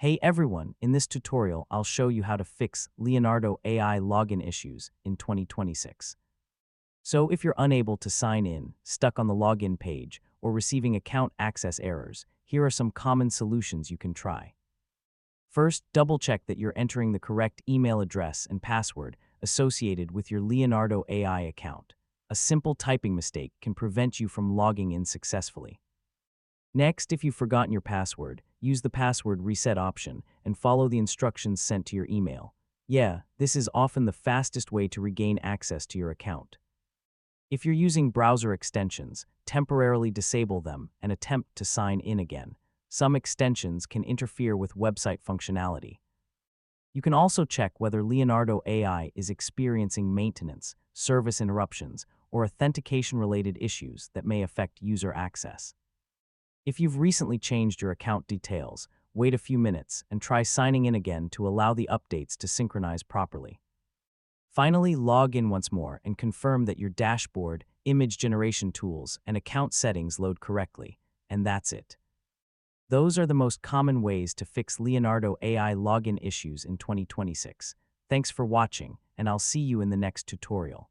Hey everyone, in this tutorial, I'll show you how to fix Leonardo AI login issues in 2026. So if you're unable to sign in, stuck on the login page, or receiving account access errors, here are some common solutions you can try. First, double-check that you're entering the correct email address and password associated with your Leonardo AI account. A simple typing mistake can prevent you from logging in successfully. Next, if you've forgotten your password, use the password reset option and follow the instructions sent to your email. Yeah, this is often the fastest way to regain access to your account. If you're using browser extensions, temporarily disable them and attempt to sign in again. Some extensions can interfere with website functionality. You can also check whether Leonardo AI is experiencing maintenance, service interruptions, or authentication-related issues that may affect user access. If you've recently changed your account details, wait a few minutes and try signing in again to allow the updates to synchronize properly. Finally, log in once more and confirm that your dashboard, image generation tools, and account settings load correctly, and that's it. Those are the most common ways to fix Leonardo AI login issues in 2026. Thanks for watching, and I'll see you in the next tutorial.